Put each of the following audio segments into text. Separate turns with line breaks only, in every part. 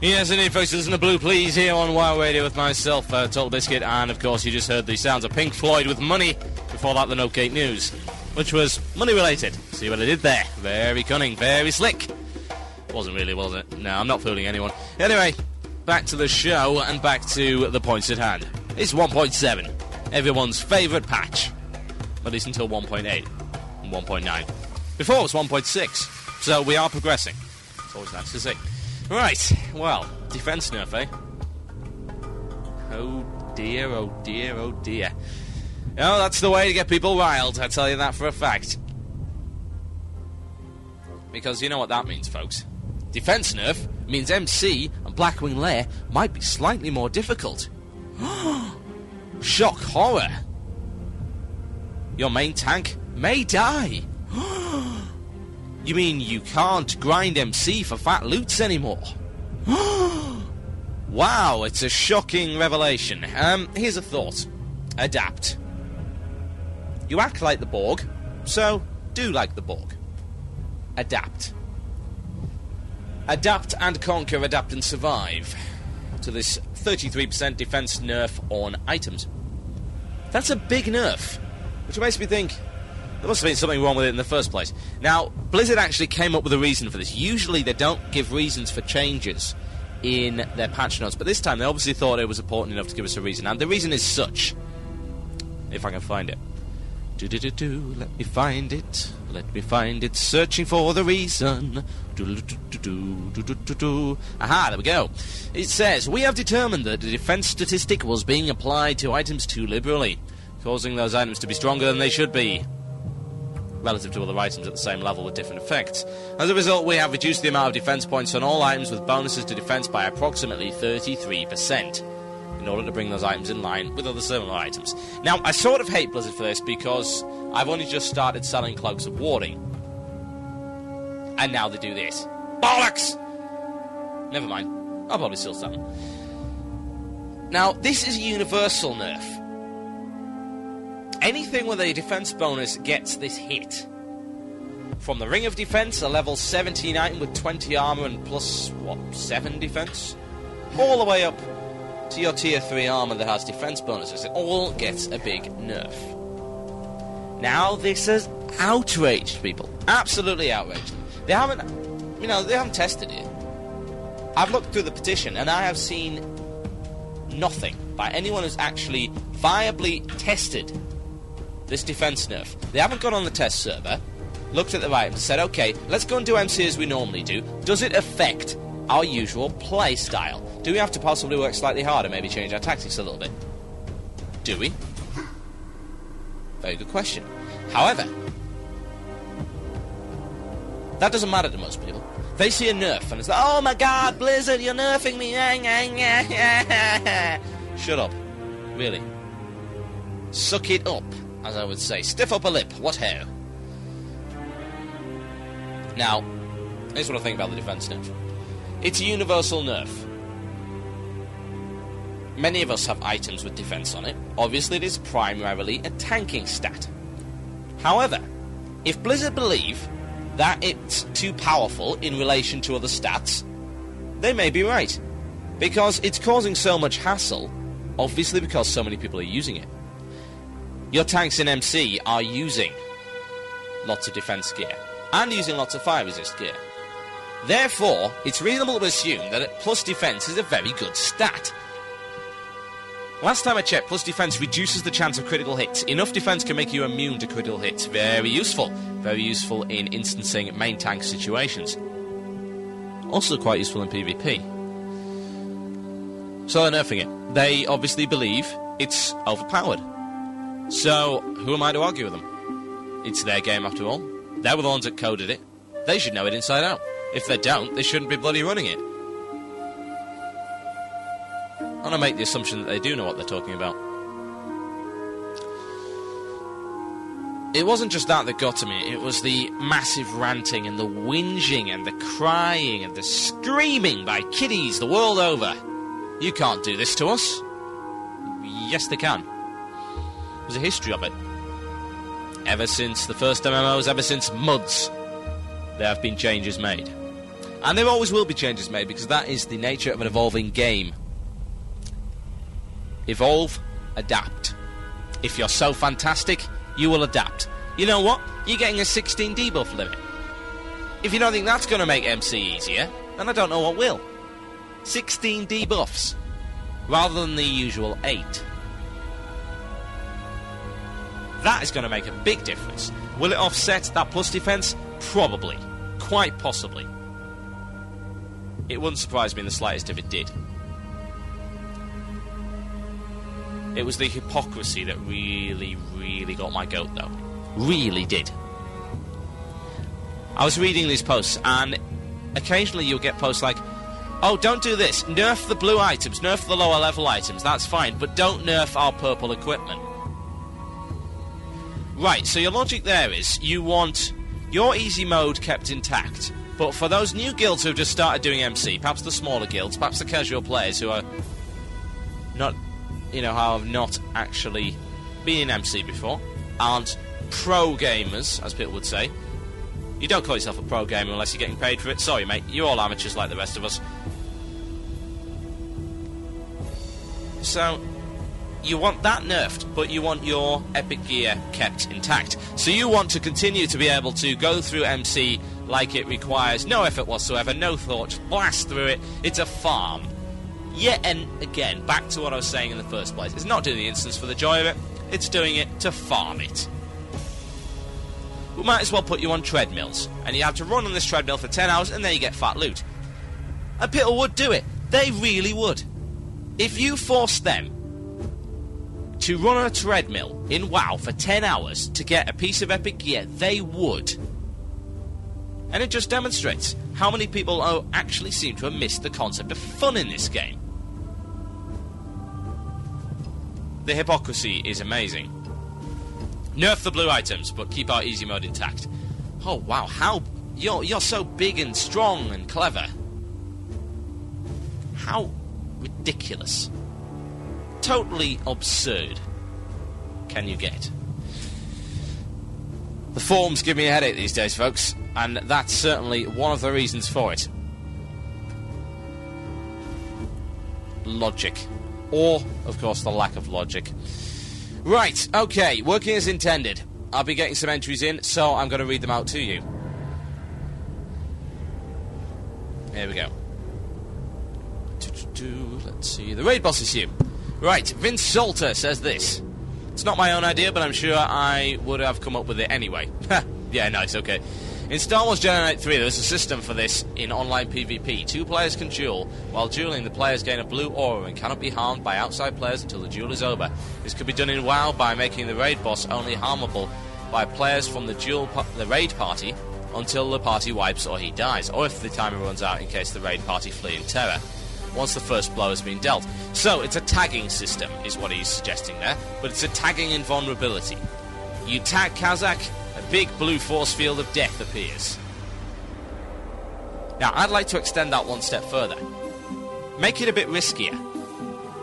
Yes, indeed, folks. Listen to Blue Please here on Wild Radio with myself, Total Biscuit, and of course you just heard the sounds of Pink Floyd with Money. Before that, the No Cake News, which was money-related. See what I did there? Very cunning, very slick. Wasn't really, was it? No, I'm not fooling anyone. Anyway, back to the show and back to the points at hand. It's 1.7, everyone's favourite patch, at least until 1.8 and 1.9. Before it was 1.6, so we are progressing. It's always nice to see. Right, well, defence nerf, eh? Oh dear, oh dear, oh dear. Oh, that's the way to get people riled, I tell you that for a fact. Because you know what that means, folks. Defence nerf means MC and Blackwing Lair might be slightly more difficult. Shock horror. Your main tank may die. You mean you can't grind MC for fat loots anymore? Wow, it's a shocking revelation. Here's a thought. Adapt. You act like the Borg, so do like the Borg. Adapt. Adapt and conquer, adapt and survive to this 33% defense nerf on items. That's a big nerf, which makes me think there must have been something wrong with it in the first place. Now, Blizzard actually came up with a reason for this. Usually they don't give reasons for changes in their patch notes, but this time they obviously thought it was important enough to give us a reason, and the reason is such. If I can find it. Let me find it. Let me find it. Searching for the reason. Aha, there we go. It says, we have determined that the defense statistic was being applied to items too liberally, causing those items to be stronger than they should be, relative to other items at the same level with different effects. As a result, we have reduced the amount of defense points on all items with bonuses to defense by approximately 33%. In order to bring those items in line with other similar items. Now, I sort of hate Blizzard for this because I've only just started selling Cloaks of Warding. And now they do this. Bollocks! Never mind. I'll probably still sell them. Now, this is a universal nerf. Anything with a defense bonus gets this hit. From the Ring of Defense, a level 17 item with 20 armor and plus, 7 defense? All the way up to your tier 3 armor that has defense bonuses. It all gets a big nerf. Now, this has outraged people. Absolutely outraged them. They haven't tested it. I've looked through the petition, and I have seen nothing by anyone who's actually viably tested this defense nerf. They haven't gone on the test server, looked at the items, and said, okay, let's go and do MC as we normally do. Does it affect our usual play style? Do we have to possibly work slightly harder, maybe change our tactics a little bit? Do we? Very good question. However, that doesn't matter to most people. They see a nerf and it's like, oh my god, Blizzard, you're nerfing me. Shut up. Really. Suck it up, as I would say. Stiff up a lip, what ho. Now, here's what I think about the defense nerf. It's a universal nerf. Many of us have items with defense on it. Obviously, it is primarily a tanking stat. However, if Blizzard believe that it's too powerful in relation to other stats, they may be right. Because it's causing so much hassle, obviously because so many people are using it. Your tanks in MC are using lots of defense gear, and using lots of fire resist gear. Therefore, it's reasonable to assume that plus defense is a very good stat. Last time I checked, plus defense reduces the chance of critical hits. Enough defense can make you immune to critical hits. Very useful. Very useful in instancing main tank situations. Also quite useful in PvP. So they're nerfing it. They obviously believe it's overpowered. So, who am I to argue with them? It's their game after all. They were the ones that coded it. They should know it inside out. If they don't, they shouldn't be bloody running it. I'm going to make the assumption that they do know what they're talking about. It wasn't just that got to me, it was the massive ranting and the whinging and the crying and the screaming by kiddies the world over. You can't do this to us. Yes, they can. There's a history of it. Ever since the first MMOs, ever since MUDs, there have been changes made. And there always will be changes made, because that is the nature of an evolving game. Evolve, adapt. If you're so fantastic, you will adapt. You know what? You're getting a 16 debuff limit. If you don't think that's going to make MC easier, then I don't know what will. 16 debuffs, rather than the usual 8. That is going to make a big difference. Will it offset that plus defense? Probably. Quite possibly. It wouldn't surprise me in the slightest if it did. It was the hypocrisy that really, really got my goat, though. Really did. I was reading these posts, and occasionally you'll get posts like, oh, don't do this. Nerf the blue items. Nerf the lower level items. That's fine. But don't nerf our purple equipment. Right, so your logic there is you want your easy mode kept intact. But for those new guilds who have just started doing MC, perhaps the smaller guilds, perhaps the casual players who are not, who have not actually been in MC before, aren't pro gamers, as people would say. You don't call yourself a pro gamer unless you're getting paid for it. Sorry, mate. You're all amateurs like the rest of us. So, you want that nerfed, but you want your epic gear kept intact. So you want to continue to be able to go through MC like it requires no effort whatsoever, no thought, blast through it. It's a farm. Yet and again, back to what I was saying in the first place. It's not doing the instance for the joy of it. It's doing it to farm it. We might as well put you on treadmills, and you have to run on this treadmill for 10 hours, and then you get fat loot. And people would do it. They really would. If you forced them to run on a treadmill in WoW for 10 hours to get a piece of epic gear, they would. And it just demonstrates how many people actually seem to have missed the concept of fun in this game. The hypocrisy is amazing. Nerf the blue items, but keep our easy mode intact. Oh wow, how you're so big and strong and clever. How ridiculous. Totally absurd can you get? The forums give me a headache these days, folks, and that's certainly one of the reasons for it. Logic. Or, of course, the lack of logic. Right, okay, working as intended. I'll be getting some entries in, so I'm going to read them out to you. Here we go. Let's see, the raid boss is you. Right, Vince Salter says this. It's not my own idea, but I'm sure I would have come up with it anyway. Yeah, nice, okay. In Star Wars Jedi Knight 3, there's a system for this in online PvP. 2 players can duel. While dueling, the players gain a blue aura and cannot be harmed by outside players until the duel is over. This could be done in WoW by making the raid boss only harmable by players from the raid party until the party wipes or he dies, or if the timer runs out in case the raid party flee in terror, once the first blow has been dealt. So, it's a tagging system, is what he's suggesting there, but it's a tagging invulnerability. You tag Kazakh, a big blue force field of death appears. Now, I'd like to extend that one step further. Make it a bit riskier.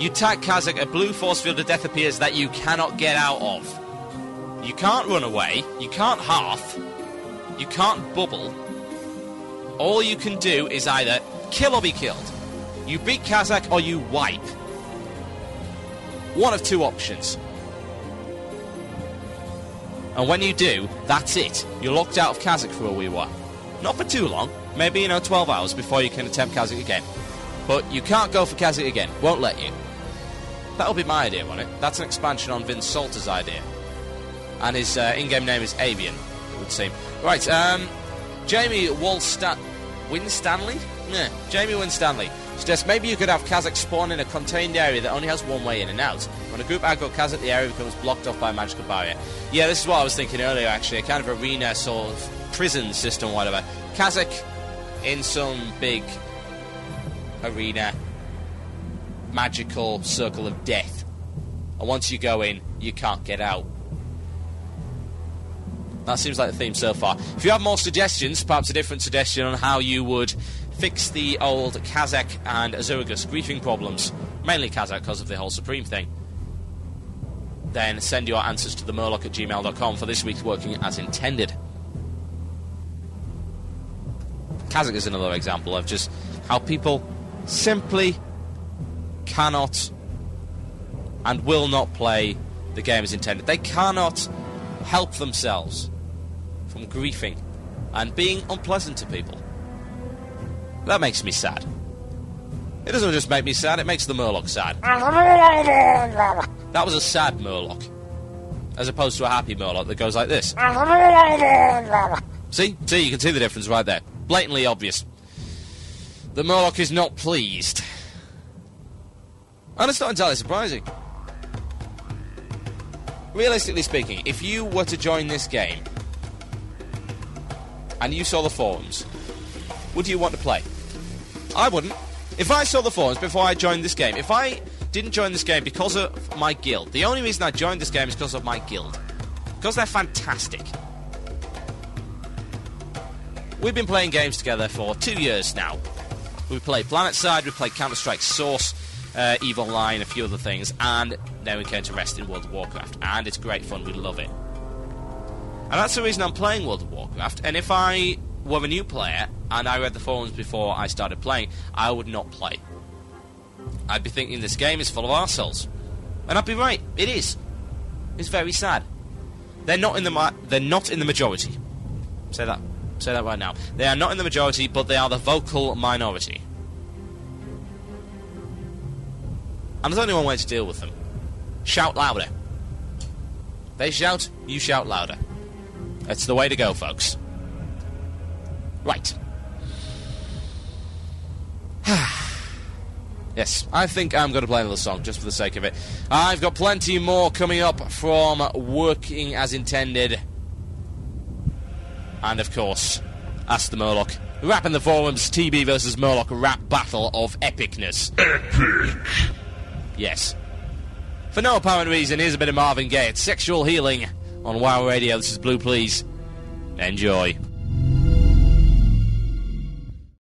You tag Kazakh, a blue force field of death appears that you cannot get out of. You can't run away, you can't hearth, you can't bubble. All you can do is either kill or be killed. You beat Kazakh or you wipe. One of 2 options. And when you do, that's it. You're locked out of Kazakh for a wee while. Not for too long. Maybe, 12 hours before you can attempt Kazakh again. But you can't go for Kazakh again. Won't let you. That'll be my idea on it. That's an expansion on Vince Salter's idea. And his in-game name is Avian, it would seem. Right, Jamie Winstanley? Yeah, Jamie Winstanley suggests maybe you could have Kazakh spawn in a contained area that only has one way in and out. When a group aggro Kazakh, the area becomes blocked off by a magical barrier. Yeah, this is what I was thinking earlier, actually. A kind of arena sort of prison system or whatever. Kazakh in some big arena, magical circle of death. And once you go in, you can't get out. That seems like the theme so far. If you have more suggestions, perhaps a different suggestion on how you would fix the old Kazakh and Azuragus griefing problems, mainly Kazakh because of the whole Supreme thing, then send your answers to themurloc@gmail.com for this week's Working As Intended. Kazakh is another example of just how people simply cannot and will not play the game as intended. They cannot help themselves from griefing and being unpleasant to people. That makes me sad. It doesn't just make me sad, it makes the Murloc sad. That was a sad Murloc, as opposed to a happy Murloc that goes like this. See, you can see the difference right there. Blatantly obvious. The Murloc is not pleased. And it's not entirely surprising. Realistically speaking, if you were to join this game and you saw the forums, would you want to play? I wouldn't. If I saw the forums before I joined this game, if I didn't join this game because of my guild, the only reason I joined this game is because of my guild. Because they're fantastic. We've been playing games together for 2 years now. We played PlanetSide, we played Counter-Strike Source, EVE Online, a few other things, and then we came to rest in World of Warcraft. And it's great fun, we love it. And that's the reason I'm playing World of Warcraft. And if I were a new player, and I read the forums before I started playing, I would not play. I'd be thinking this game is full of arseholes. And I'd be right, it is. It's very sad. They're not in the majority. Say that right now. They are not in the majority, but they are the vocal minority. And there's only one way to deal with them. Shout louder. They shout, you shout louder. That's the way to go, folks. Right. Yes, I think I'm going to play another song, just for the sake of it. I've got plenty more coming up from Working As Intended. And, of course, Ask the Murloc. Rap in the forums, TB versus Murloc rap battle of epicness. Epic! Yes. For no apparent reason, here's a bit of Marvin Gaye. It's Sexual Healing on WoW Radio. This is Blue Please. Enjoy.